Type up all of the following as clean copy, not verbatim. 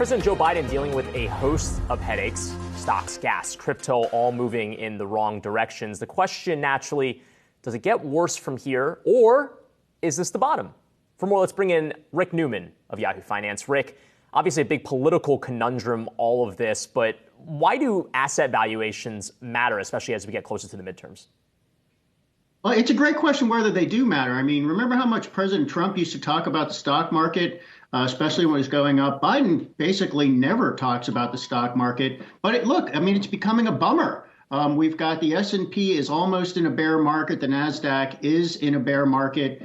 President Joe Biden dealing with a host of headaches, stocks, gas, crypto, all moving in the wrong directions. The question naturally, does it get worse from here, or is this the bottom? For more, let's bring in Rick Newman of Yahoo Finance. Rick, obviously a big political conundrum, all of this, but why do asset valuations matter, especially as we get closer to the midterms? Well, it's a great question whether they do matter. I mean, remember how much President Trump used to talk about the stock market, especially when it was going up? Biden basically never talks about the stock market. But it's becoming a bummer. We've got the S&P is almost in a bear market. The NASDAQ is in a bear market.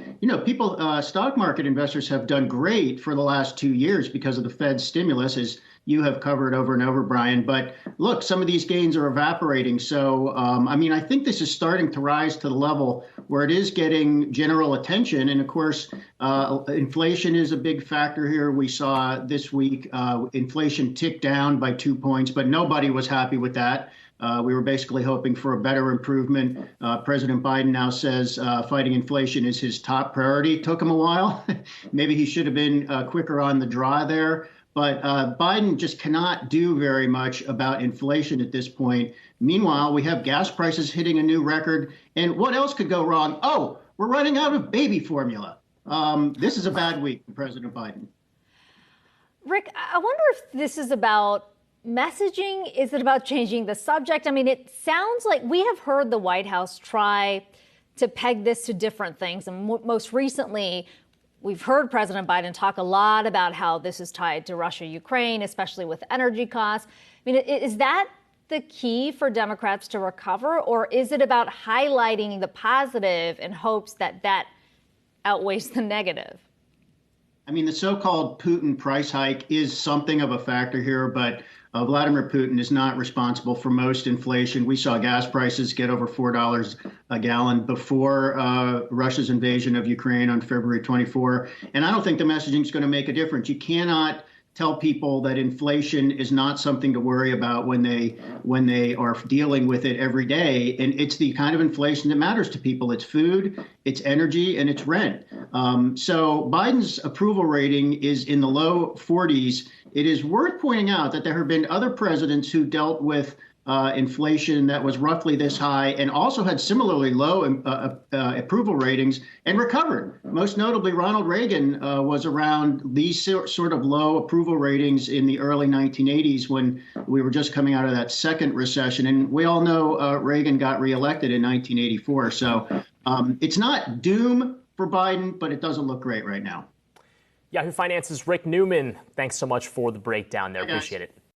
Stock market investors have done great for the last 2 years because of the Fed's stimulus, as you have covered over and over, Brian. But look, some of these gains are evaporating. So, I think this is starting to rise to the level where it is getting general attention. And of course, inflation is a big factor here. We saw this week inflation tick down by 2 points, but nobody was happy with that. We were basically hoping for a better improvement. President Biden now says fighting inflation is his top priority. Took him a while. Maybe he should have been quicker on the draw there. But Biden just cannot do very much about inflation at this point. Meanwhile, we have gas prices hitting a new record. And what else could go wrong? Oh, we're running out of baby formula. This is a bad week for President Biden. Rick, I wonder if this is about messaging. Is it about changing the subject? I mean, it sounds like we have heard the White House try to peg this to different things. And most recently, we've heard President Biden talk a lot about how this is tied to Russia, Ukraine, especially with energy costs. I mean, is that the key for Democrats to recover, or is it about highlighting the positive in hopes that that outweighs the negative? I mean, the so-called Putin price hike is something of a factor here, but Vladimir Putin is not responsible for most inflation. We saw gas prices get over $4 a gallon before Russia's invasion of Ukraine on February 24. And I don't think the messaging is going to make a difference. You cannot tell people that inflation is not something to worry about when they are dealing with it every day. And it's the kind of inflation that matters to people. It's food, it's energy, and it's rent. So Biden's approval rating is in the low 40s. It is worth pointing out that there have been other presidents who dealt with inflation that was roughly this high and also had similarly low approval ratings and recovered. Most notably, Ronald Reagan was around these sort of low approval ratings in the early 1980s when we were just coming out of that second recession. And we all know Reagan got reelected in 1984. So it's not doom for Biden, but it doesn't look great right now. Yahoo Finance's Rick Newman, thanks so much for the breakdown there. Appreciate it.